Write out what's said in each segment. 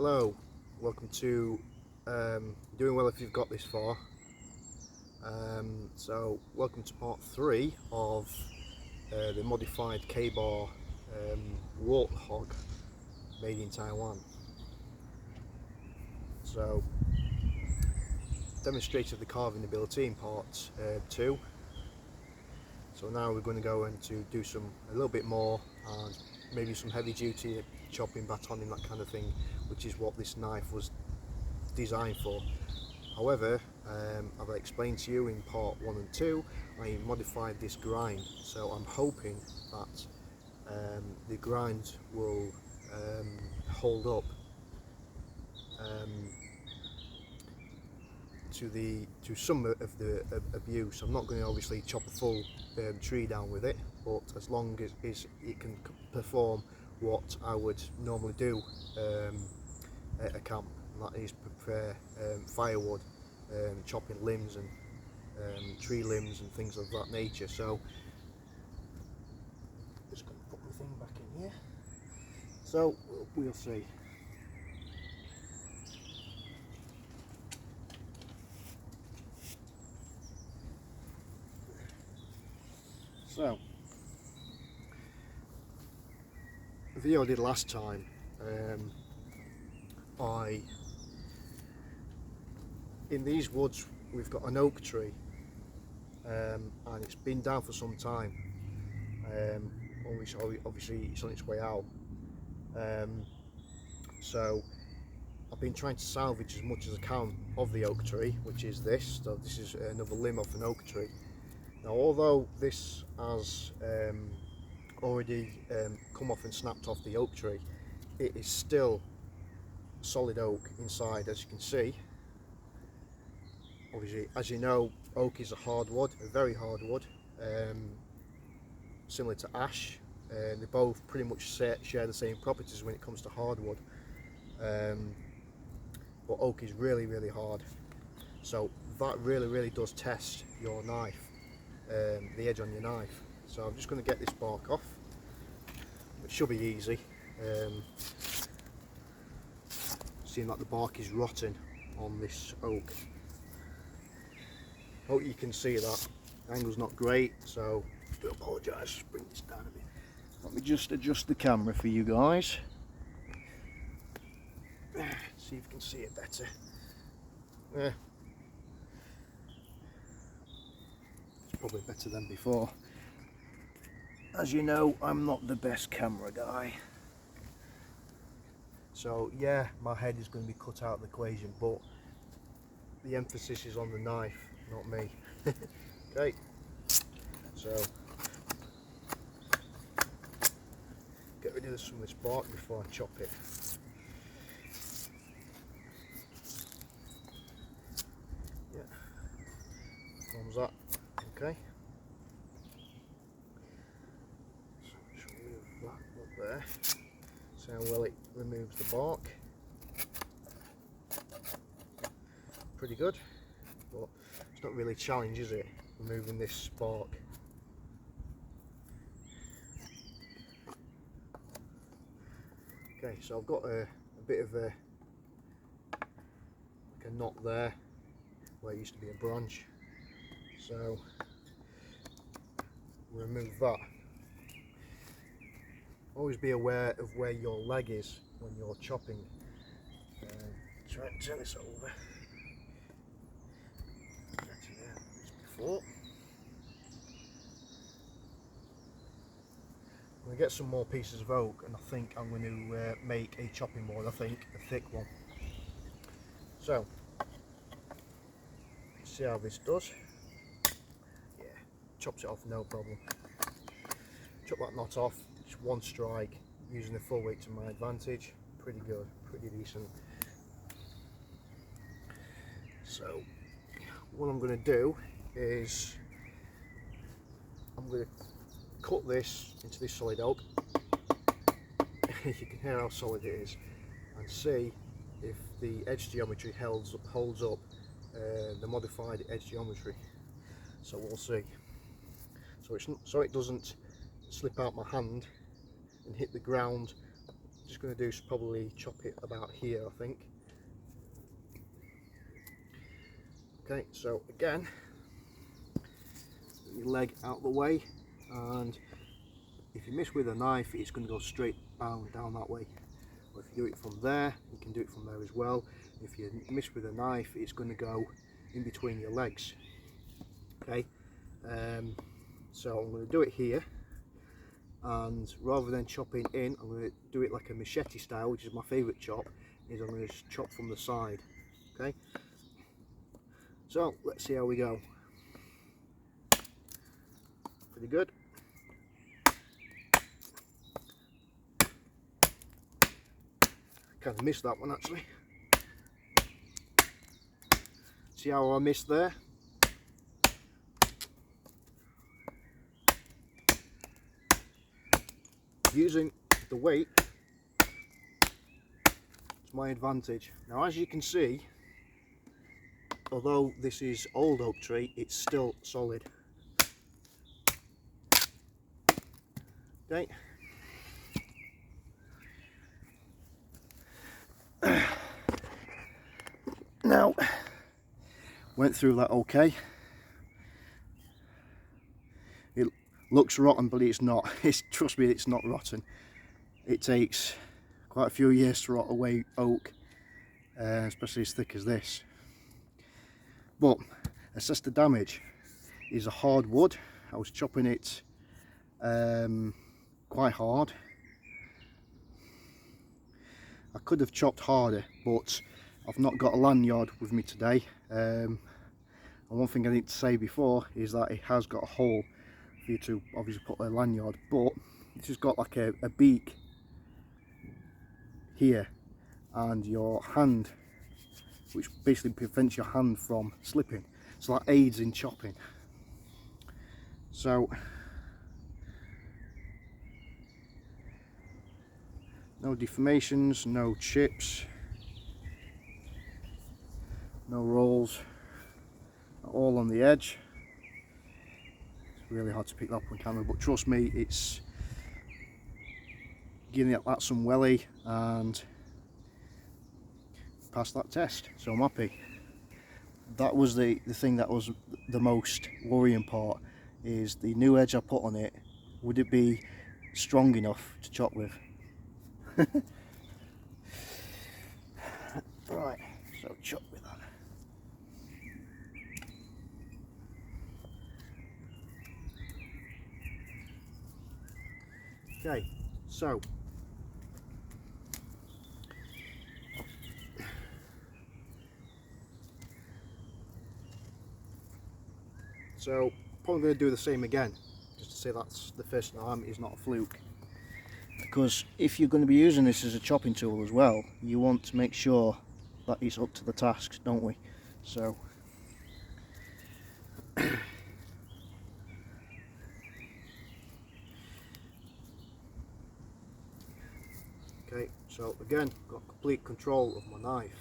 Hello, welcome to Doing Well If You've Got This Far. So welcome to part 3 of the modified K-bar Warthog made in Taiwan. So demonstrated the carving ability in part 2. So now we're going to go and to do a little bit more, and maybe some heavy duty chopping, batoning, that kind of thing, which is what this knife was designed for. However, as I explained to you in part 1 and 2, I modified this grind, so I'm hoping that the grind will hold up to some of the abuse. I'm not going to obviously chop a full tree down with it, but as long as it can perform what I would normally do at a camp, and that is prepare firewood, chopping limbs and tree limbs and things of that nature. So just going to put the thing back in here, so we'll see. So, the video I did last time, in these woods we've got an oak tree, and it's been down for some time. Obviously it's on its way out. So I've been trying to salvage as much as I can of the oak tree, which is this. So this is another limb off an oak tree. Now, although this has already come off and snapped off the oak tree, it is still solid oak inside, as you can see. Obviously, as you know, oak is a hardwood, a very hard wood, similar to ash. They both pretty much share the same properties when it comes to hardwood, but oak is really, really hard. So that really does test your knife. The edge on your knife. So I'm just going to get this bark off. It should be easy, seeing that the bark is rotten on this oak. Hope you can see that. The angle's not great, so I do apologise. Bring this down a bit. Let me just adjust the camera for you guys. See if you can see it better. Probably better than before. As you know, I'm not the best camera guy, so yeah, my head is going to be cut out of the equation, but the emphasis is on the knife, not me. Okay, so get rid of some of this bark before I chop it. Yeah, thumbs that. Okay, so just remove that up there. See how well it removes the bark. Pretty good, but it's not really a challenge, is it, removing this bark? Okay, so I've got a bit of like a knot there where it used to be a branch, so remove that. Always be aware of where your leg is when you're chopping. Try and turn this over. Actually, yeah, this before. I'm going to get some more pieces of oak, and I think I'm going to make a chopping board. I think a thick one. So, see how this does. Yeah, chops it off, no problem. Chop that knot off, just one strike, using the full weight to my advantage. Pretty good, pretty decent. So what I'm going to do is I'm going to cut this into this solid oak. You can hear how solid it is, and see if the edge geometry holds up the modified edge geometry. So we'll see. So it doesn't slip out my hand and hit the ground just going to do is probably chop it about here, I think. Okay, so again, your leg out the way, and if you miss with a knife, it's going to go straight down that way. Or if you do it from there, you can do it from there as well. If you miss with a knife, it's going to go in between your legs. Okay, so I'm going to do it here, and rather than chopping in, I'm going to do it like a machete style, which is my favourite chop. Is I'm going to just chop from the side. Okay, so let's see how we go. Pretty good. Kind of missed that one actually. See how I missed there? Using the weight to my advantage. Now, as you can see, although this is old oak tree, it's still solid. Okay. Now, went through that okay. It looks rotten, but it's not. Trust me, it's not rotten. It takes quite a few years to rot away oak, especially as thick as this. But assess the damage. Is a hard wood. I was chopping it quite hard. I could have chopped harder, but I've not got a lanyard with me today. And one thing I need to say before is that it has got a hole for you to obviously put a lanyard, but it's just got like a beak here, and your hand, which basically prevents your hand from slipping, so that aids in chopping. So no deformations, no chips, no rolls, all on the edge. It's really hard to pick that up on camera, but trust me, it's giving that some welly and passed that test, so I'm happy. That was the thing that was the most worrying part, is the new edge I put on it, would it be strong enough to chop with? Right, so chop with that. Okay, so probably going to do the same again, just to say that's the first time is not a fluke. Because if you're going to be using this as a chopping tool as well, you want to make sure that it's up to the task, don't we? So okay, so again, got complete control of my knife,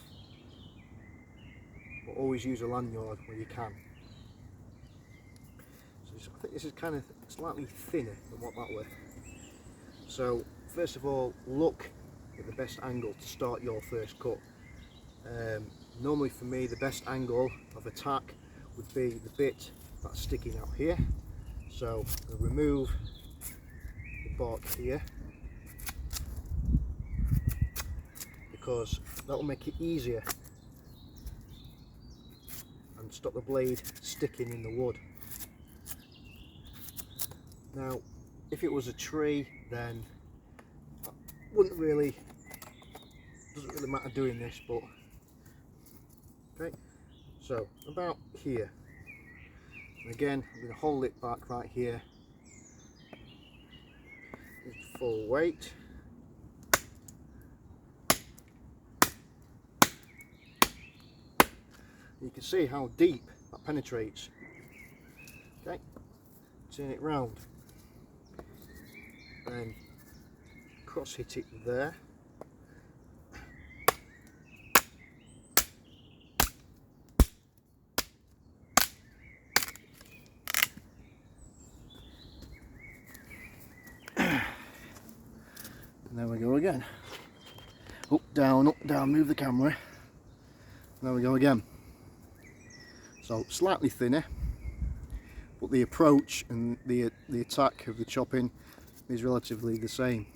but always use a lanyard when you can. So I think this is kind of slightly thinner than what that was. So first of all, look at the best angle to start your first cut. Normally for me, the best angle of attack would be the bit that's sticking out here. So I'll remove the bark here, because that will make it easier and stop the blade sticking in the wood. Now, if it was a tree, then doesn't really matter doing this, but okay, so about here, and again I'm going to hold it back right here with full weight. You can see how deep that penetrates. Okay, turn it round and cross hit it there. And there we go again. Up, down, move the camera. There we go again. So slightly thinner, but the approach and the attack of the chopping is relatively the same.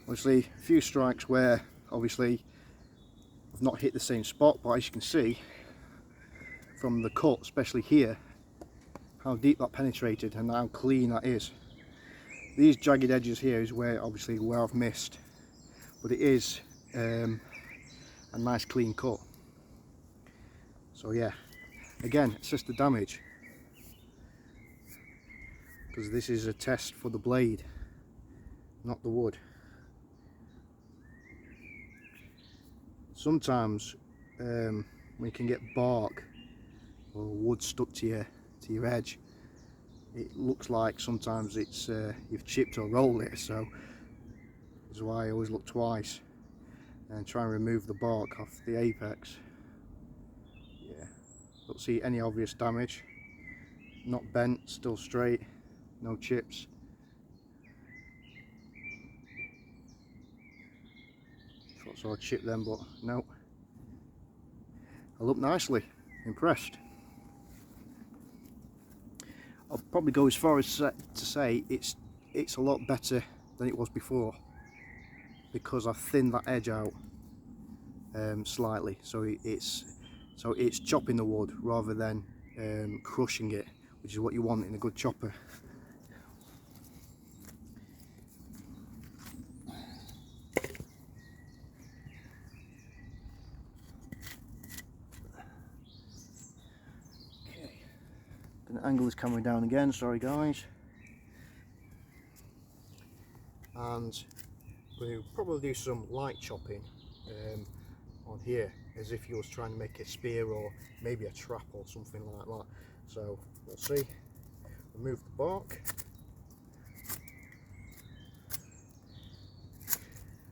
Obviously a few strikes where obviously I've not hit the same spot, but as you can see from the cut, especially here, how deep that penetrated and how clean that is. These jagged edges here is where obviously where I've missed, but it is a nice clean cut. So yeah, again, it's just the damage, because this is a test for the blade, not the wood. Sometimes when you can get bark or wood stuck to your edge, it looks like sometimes it's you've chipped or rolled it, so that's why I always look twice and try and remove the bark off the apex. Yeah, don't see any obvious damage, not bent, still straight, no chips. Thought I saw a chip then, but no. I look nicely, impressed. I'll probably go as far as to say it's a lot better than it was before, because I've thinned that edge out slightly, so it's chopping the wood rather than crushing it, which is what you want in a good chopper. Okay, gonna angle this camera down again, sorry guys. And we'll probably do some light chopping on here, as if you was trying to make a spear or maybe a trap or something like that. So we'll see. Remove the bark,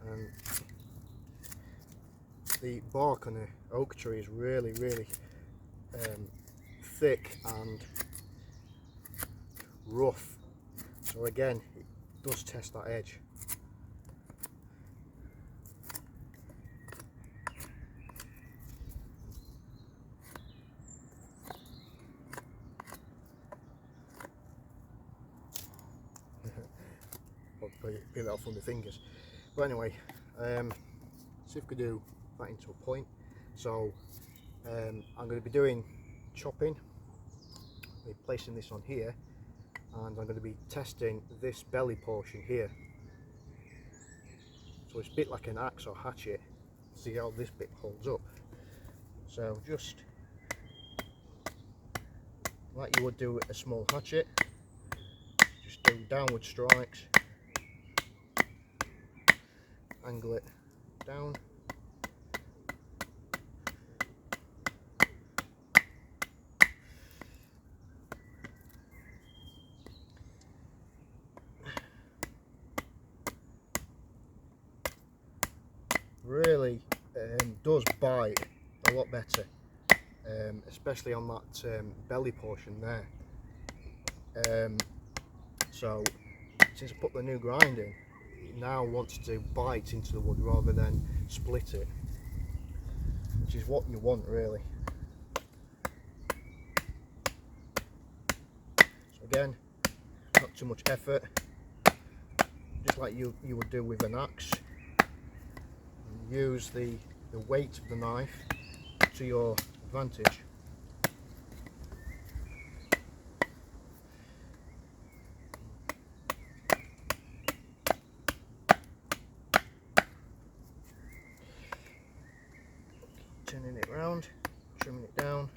and the bark on the oak tree is really thick and rough, so again it does test that edge. Probably peel it off with my fingers, but anyway, see if we could do that into a point. So I'm going to be doing chopping, placing this on here, and I'm going to be testing this belly portion here. So it's a bit like an axe or hatchet, see how this bit holds up. So just like you would do with a small hatchet, just do downward strikes, angle it down, really does bite a lot better, especially on that belly portion there. So since I put the new grind in, it now wants to bite into the wood rather than split it, which is what you want really. So again, not too much effort, just like you would do with an axe. Use the weight of the knife to your advantage. Turning it round, trimming it down.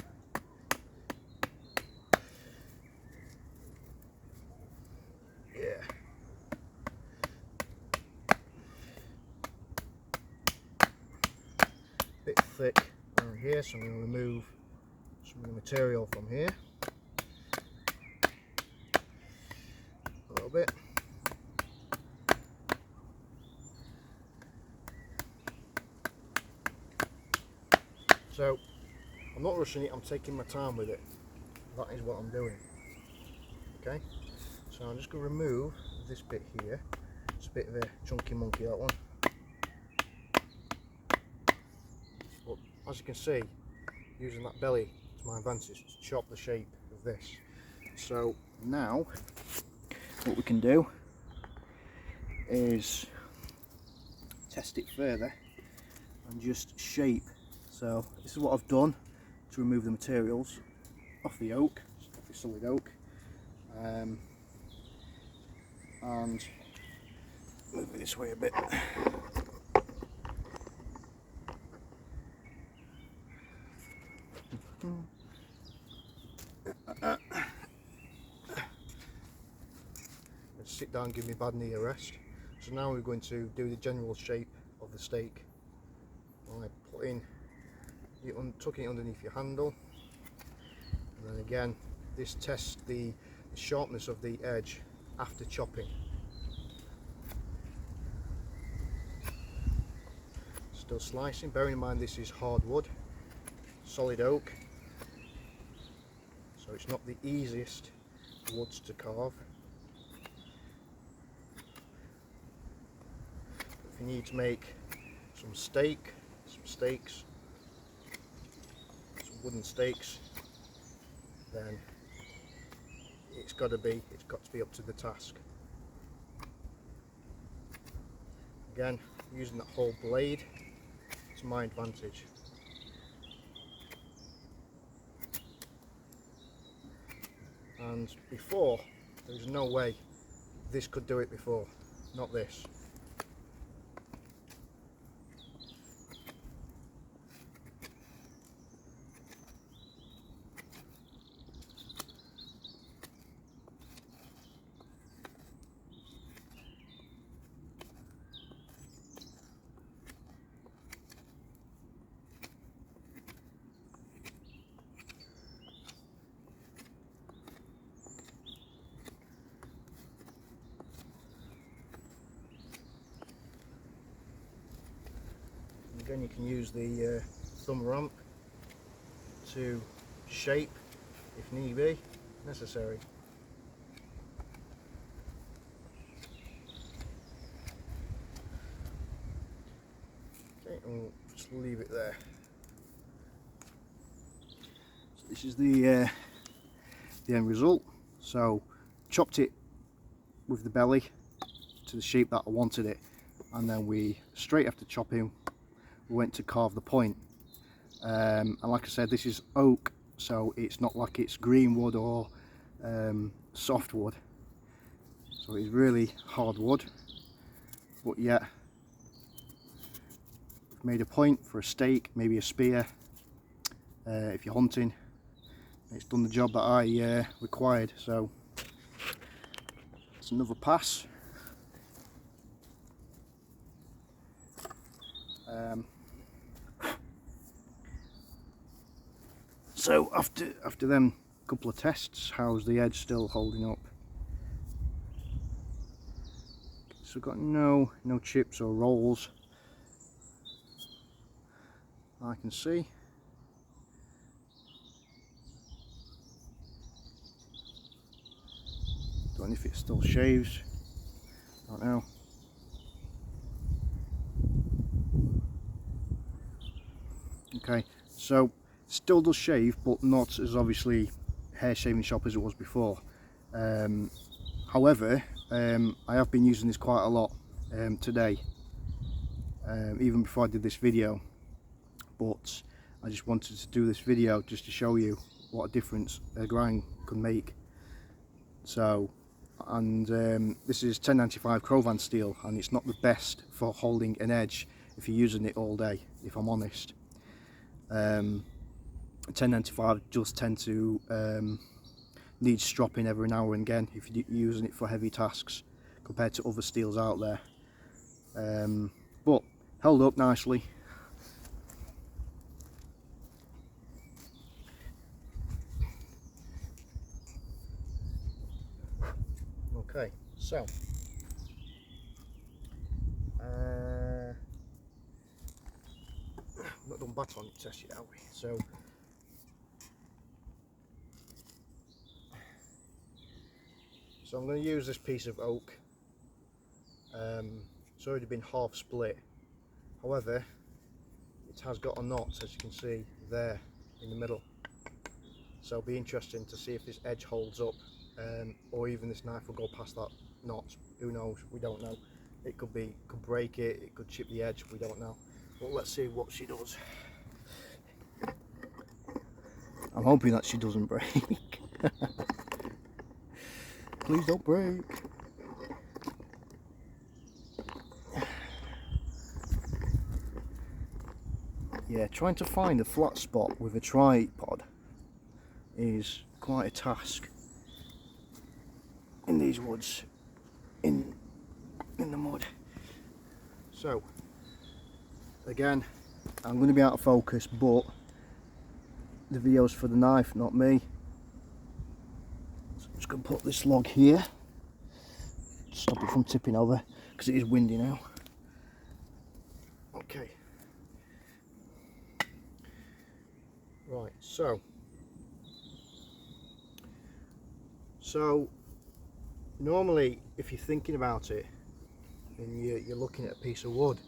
Yeah. Bit thick around here, so I'm going to remove some of the material from here. A little bit. So I'm not rushing it, I'm taking my time with it. That is what I'm doing. Okay, so I'm just going to remove this bit here. It's a bit of a chunky monkey, that one. But as you can see, using that belly to my advantage to chop the shape of this. So now what we can do is test it further and just shape. So this is what I've done to remove the materials off the oak, off the solid oak, and move it this way a bit. Let's sit down, give me bad knee a rest. So now we're going to do the general shape of the stake by putting it, tucking it underneath your handle, and then again this tests the sharpness of the edge after chopping. Still slicing, bearing in mind this is hardwood, solid oak, so it's not the easiest woods to carve. If you need to make some stakes, some wooden stakes, then it's got to be up to the task. Again, using that whole blade to my advantage. And before, there was no way this could do it before, not this. Again, you can use the thumb ramp to shape if need be, necessary. Okay, and we'll just leave it there. So this is the end result. So chopped it with the belly to the shape that I wanted it, and then we, straight after chopping, we went to carve the point. And like I said, this is oak, so it's not like it's green wood or softwood, so it's really hard wood, but yet we've made a point for a stake, maybe a spear, if you're hunting. It's done the job that I required, so it's another pass. So after them couple of tests, how's the edge still holding up? So we've got no chips or rolls, I can see. Don't know if it still shaves, don't know. Okay, so still does shave, but not as obviously hair shaving shop as it was before. However, I have been using this quite a lot today, even before I did this video, but I just wanted to do this video just to show you what a difference a grind can make. So, and this is 1095 Crowvan steel, and it's not the best for holding an edge if you're using it all day, if I'm honest. 1095 does tend to need stropping every now and again if you're using it for heavy tasks compared to other steels out there, but held up nicely. Okay, so not done baton test yet, have we? So I'm going to use this piece of oak It's already been half split. However, it has got a knot, as you can see there in the middle. So it'll be interesting to see if this edge holds up, or even this knife will go past that knot. Who knows? We don't know. It could break it, it could chip the edge, we don't know. But let's see what she does. I'm hoping that she doesn't break. Please don't break. Yeah, trying to find a flat spot with a tripod is quite a task in these woods, in the mud. So again, I'm going to be out of focus, but the video's for the knife, not me. So I'm just going to put this log here, stop it from tipping over, because it is windy now. Okay. Right, so normally if you're thinking about it and you're looking at a piece of wood,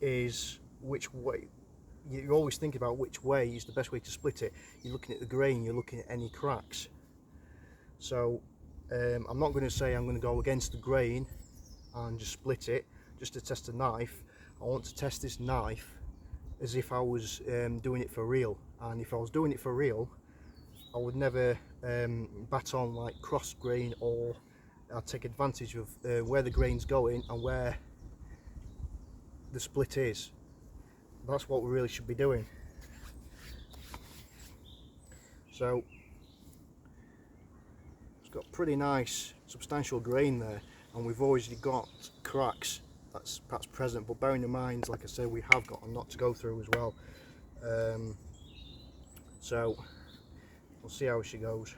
is which way, you always think about which way is the best way to split it. You're looking at the grain, you're looking at any cracks. So I'm not going to say I'm going to go against the grain and just split it just to test a knife. I want to test this knife as if I was doing it for real, and if I was doing it for real, I would never baton like cross grain, or I'd take advantage of where the grain's going and where the split is. That's what we really should be doing. So it's got pretty nice substantial grain there, and we've already got cracks that's perhaps present, but bearing in mind, like I said, we have got a knot to go through as well. So we'll see how she goes,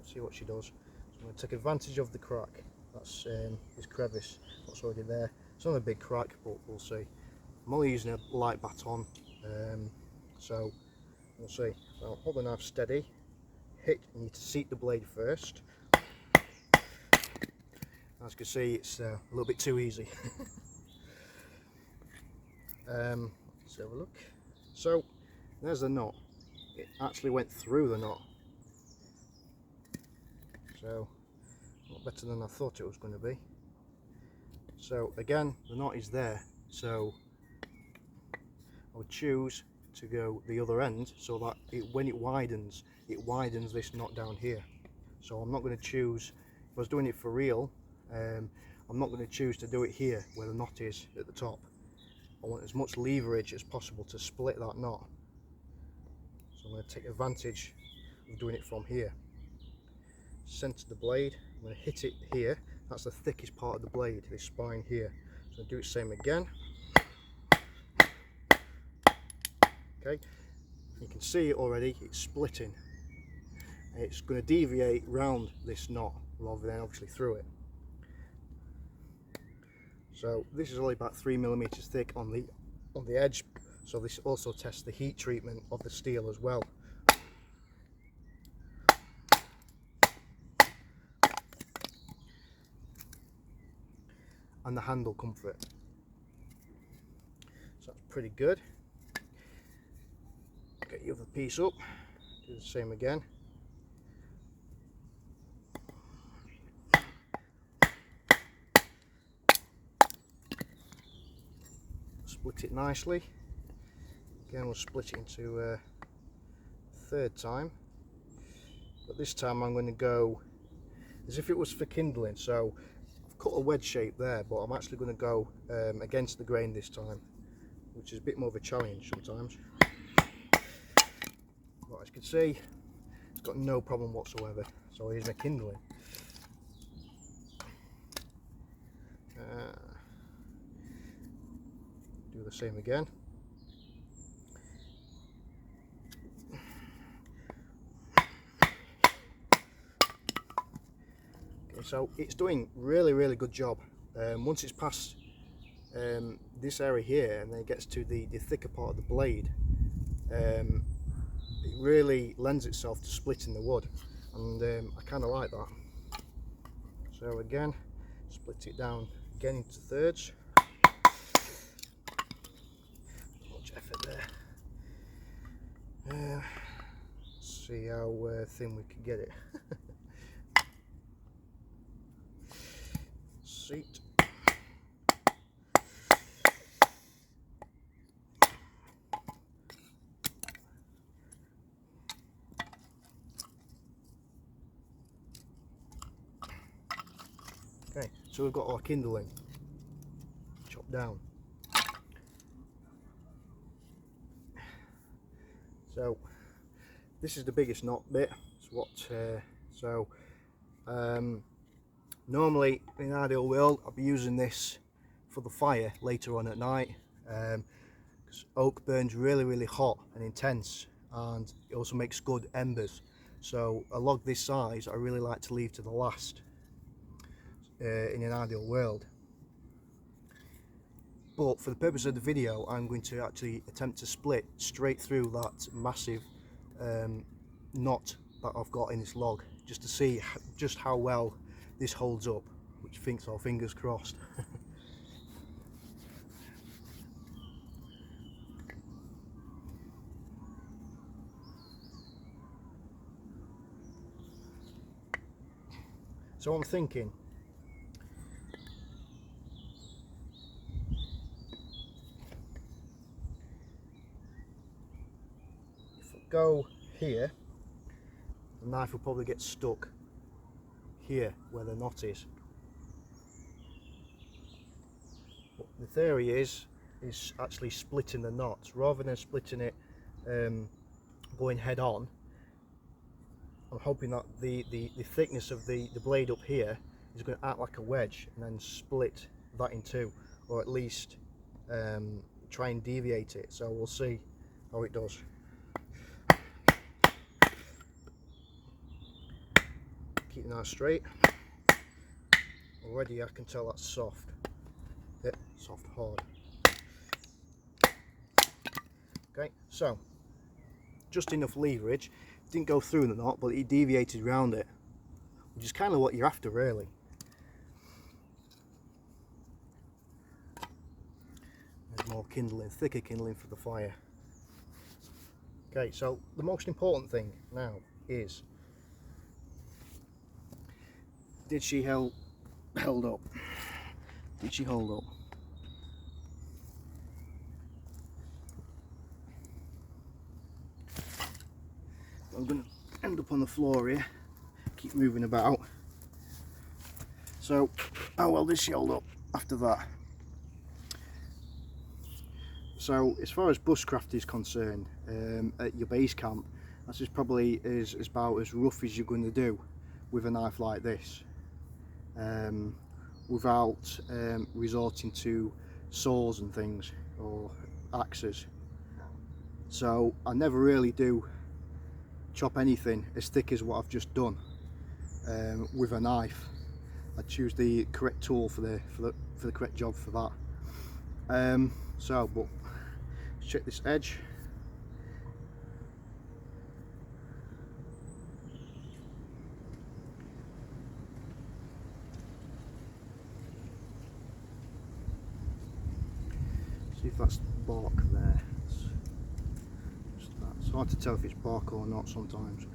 see what she does. So I'm going to take advantage of the crack. That's this crevice that's already there. It's not a big crack, but we'll see. I'm only using a light baton, so we'll see. So hold the knife steady, you need to seat the blade first. As you can see, it's a little bit too easy. Let's have a look. So there's the knot. It actually went through the knot. So a lot better than I thought it was going to be. So again, the knot is there. So I would choose to go the other end, so that when it widens this knot down here. So I'm not going to choose, if I was doing it for real, I'm not going to choose to do it here where the knot is at the top. I want as much leverage as possible to split that knot. So I'm going to take advantage of doing it from here. Center the blade, I'm going to hit it here. That's the thickest part of the blade, this spine here. So I'll do the same again. Okay, you can see it already, it's splitting. It's going to deviate round this knot rather than obviously through it. So this is only about 3mm thick on the edge, so this also tests the heat treatment of the steel as well. And the handle comfort. So that's pretty good. Get the other piece up, do the same again. Split it nicely. Again, we'll split it into a third time, but this time I'm going to go as if it was for kindling. So I've cut a wedge shape there, but I'm actually going to go against the grain this time, which is a bit more of a challenge sometimes. But as you can see, it's got no problem whatsoever. So here's my kindling. Do the same again. Okay, so it's doing really good job. Once it's past this area here and then it gets to the thicker part of the blade, it really lends itself to splitting the wood, and I kind of like that. So again, split it down again into thirds. Much effort there. See how thin we can get it. Seat. Okay, so we've got our kindling chopped down. So this is the biggest knot bit. It's what normally in an ideal world I'll be using this for the fire later on at night, because oak burns really hot and intense, and it also makes good embers. So a log this size I really like to leave to the last in an ideal world. But for the purpose of the video, I'm going to actually attempt to split straight through that massive knot that I've got in this log, just to see just how well this holds up, which thinks our fingers crossed. So I'm thinking, if I go here, the knife will probably get stuck here where the knot is. But the theory is actually splitting the knot rather than splitting it going head on. I'm hoping that the thickness of the blade up here is going to act like a wedge and then split that in two, or at least try and deviate it. So we'll see how it does. Keep the knife straight. Already I can tell that's soft. Yeah, soft, hard. Okay, so just enough leverage. Didn't go through the knot, but it deviated around it, which is kind of what you're after, really. There's more kindling, thicker kindling for the fire. Okay, so the most important thing now is, did she hold up? Did she hold up? I'm going to end up on the floor here, keep moving about. So how well did she hold up after that? So as far as bushcraft is concerned, at your base camp, this is probably about as rough as you're going to do with a knife like this, without resorting to saws and things or axes. So I never really do chop anything as thick as what I've just done with a knife. I choose the correct tool for the correct job for that. But let's check this edge. See if that's bark there. It's hard to tell if it's bark or not sometimes.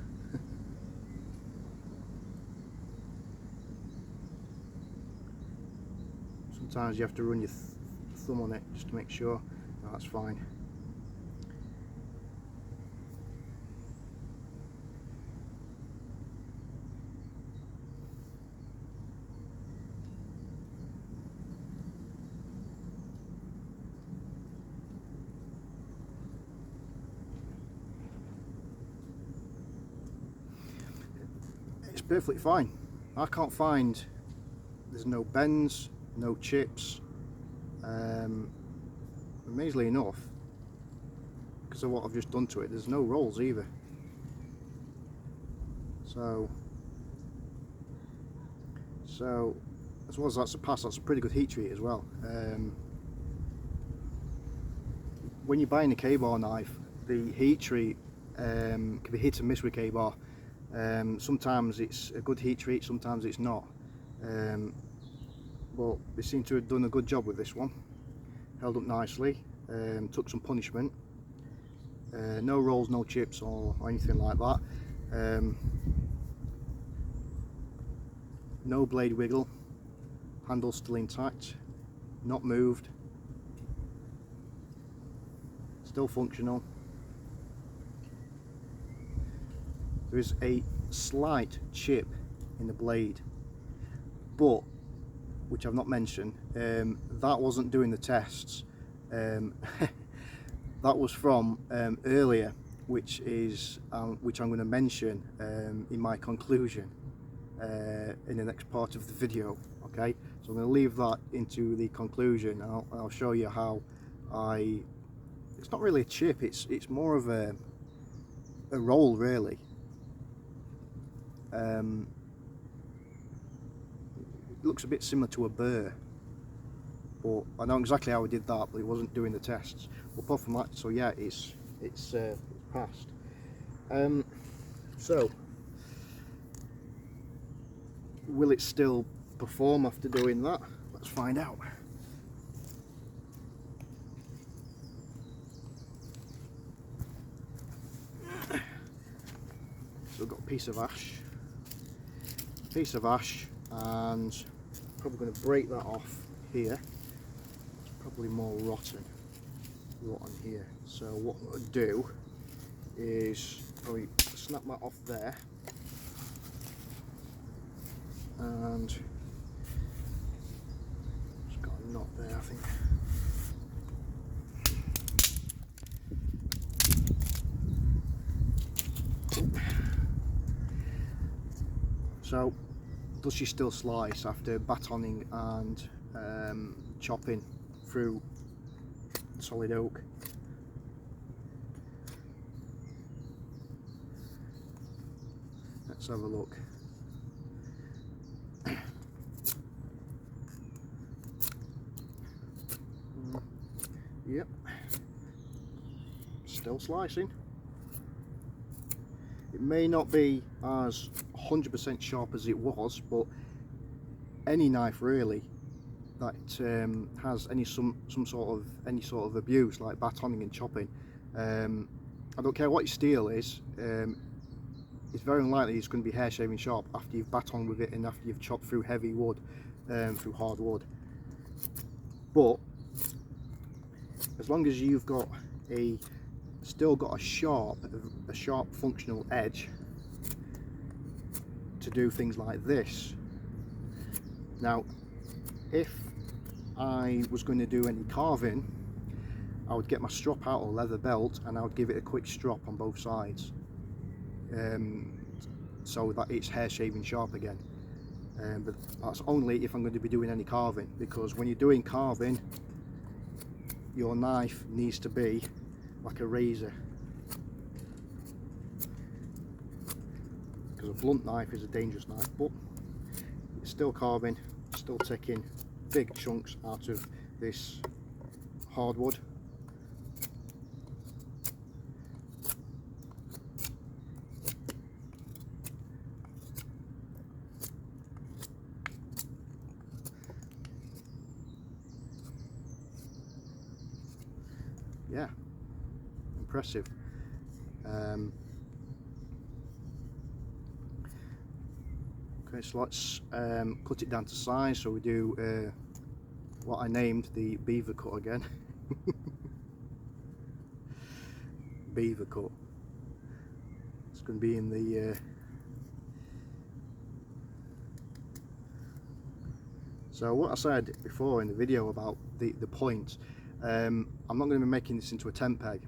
Sometimes you have to run your thumb on it just to make sure. No, that's fine. It's perfectly fine. I can't find, there's no bends, no chips, amazingly enough, because of what I've just done to it, there's no rolls either. So as well as that's a pass, that's a pretty good heat treat as well. When you're buying a K-bar knife, the heat treat can be hit and miss with K-bar. Sometimes it's a good heat treat, sometimes it's not. but they seem to have done a good job with this one. Held up nicely, took some punishment. No rolls, no chips or anything like that. No blade wiggle, handle still intact, not moved, still functional. There is a slight chip in the blade, but which I've not mentioned, that wasn't doing the tests. That was from earlier, which I'm going to mention in my conclusion in the next part of the video. Okay, so I'm going to leave that into the conclusion. I'll show you how it's not really a chip, it's more of a roll really. It looks a bit similar to a burr, but I know exactly how I did that, but it wasn't doing the tests. But apart from that, so yeah, it's passed. So will it still perform after doing that? Let's find out. So we've got a piece of ash, and probably going to break that off here. It's probably more rotten here. So what I'm going to do is probably snap that off there, and it's got a knot there, I think. So does she still slice after batoning and chopping through solid oak? Let's have a look. Yep, still slicing. It may not be as 100% sharp as it was, but any knife really that has some sort of abuse, like batoning and chopping, I don't care what your steel is, it's very unlikely it's going to be hair shaving sharp after you've batoned with it and after you've chopped through heavy wood, through hard wood. But as long as you've got still got a sharp functional edge to do things like this. Now, if I was going to do any carving, I would get my strop out or leather belt and I would give it a quick strop on both sides, so that it's hair shaving sharp again. But that's only if I'm going to be doing any carving, because when you're doing carving, your knife needs to be like a razor, because a blunt knife is a dangerous knife, but it's still carving, still taking big chunks out of this hardwood. Yeah, impressive. Okay, so let's cut it down to size. So we do what I named the beaver cut again. Beaver cut. It's going to be in the so what I said before in the video about the point, I'm not going to be making this into a tent peg.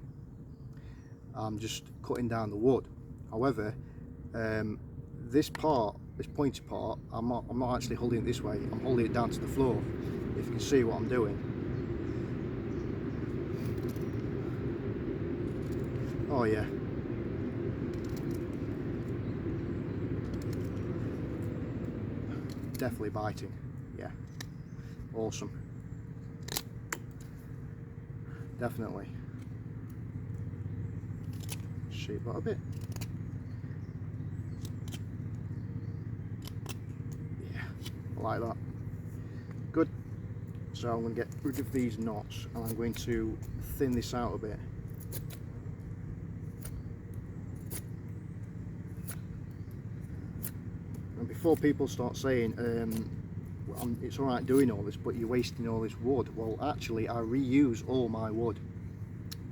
I'm just cutting down the wood. However, this pointy part, I'm not actually holding it this way, I'm holding it down to the floor, if you can see what I'm doing. Oh yeah. Definitely biting, yeah. Awesome. Definitely. Shape that a bit. Yeah, I like that. Good. So I'm going to get rid of these knots and I'm going to thin this out a bit. And before people start saying well, it's alright doing all this but you're wasting all this wood, well actually I reuse all my wood.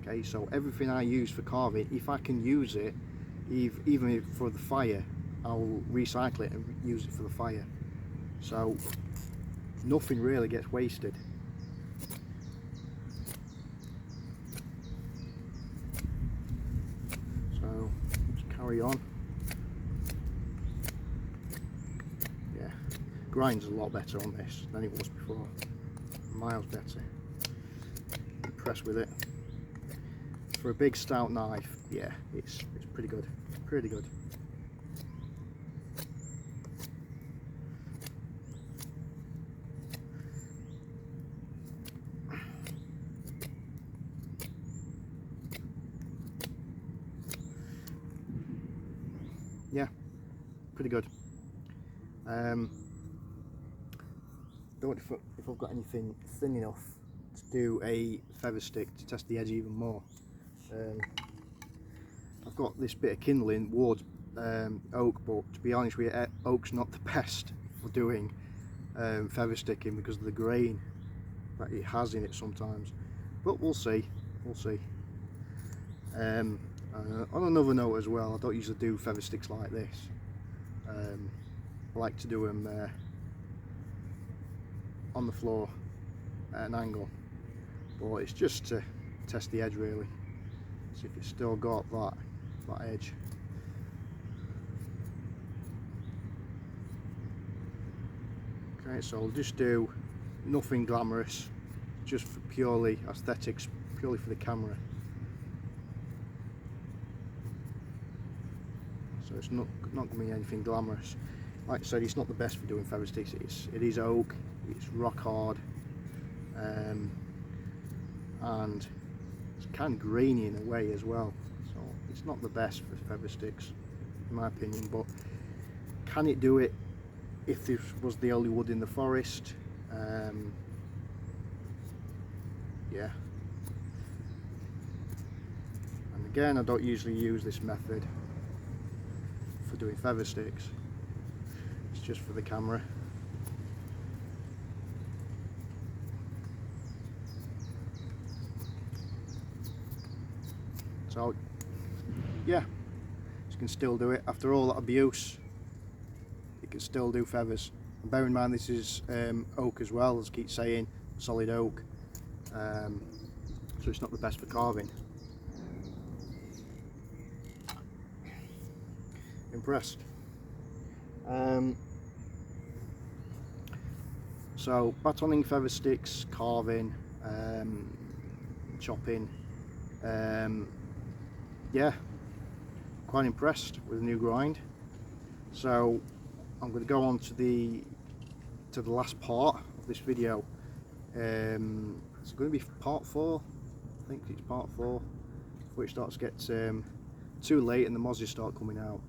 Okay, so everything I use for carving, if I can use it even for the fire, I'll recycle it and use it for the fire. So nothing really gets wasted. So just carry on. Yeah, grind's a lot better on this than it was before. Miles better. Impressed with it. For a big stout knife, yeah, it's pretty good. Pretty good. Yeah, pretty good. Don't know if I've got anything thin enough to do a feather stick to test the edge even more. I've got this bit of kindling wood, oak, but to be honest with you, oak's not the best for doing feather sticking because of the grain that it has in it sometimes. But we'll see. We'll see. On another note as well, I don't usually do feather sticks like this. I like to do them on the floor at an angle, but it's just to test the edge really, see if it's still got that edge. Okay, so I'll just do nothing glamorous, just for purely aesthetics, purely for the camera. So it's not going to be anything glamorous. Like I said, it's not the best for doing feather sticks. It is oak, it's rock hard, and it's kind of grainy in a way as well. So it's not the best for feather sticks, in my opinion. But can it do it if this was the only wood in the forest? Yeah. And again, I don't usually use this method for doing feather sticks. It's just for the camera. So yeah, you can still do it after all that abuse. You can still do feathers. And bear in mind this is oak as well, as I keep saying, solid oak. So it's not the best for carving. Impressed. So batoning feather sticks, carving, chopping, yeah, quite impressed with the new grind. So I'm going to go on to the last part of this video. It's going to be part 4. I think it's part 4, before it starts to get too late and the mozzies start coming out.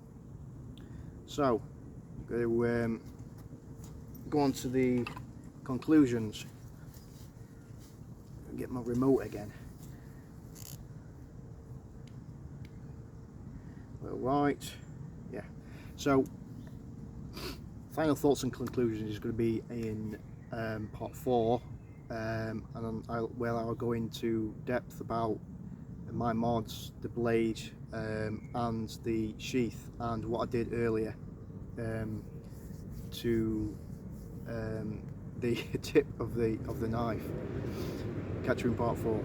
So I'm going to go on to the conclusions. Get my remote again. Right, yeah. So final thoughts and conclusions is going to be in part 4, and where I'll go into depth about my mods, the blade, and the sheath, and what I did earlier to the tip of the knife. Catch you in part 4.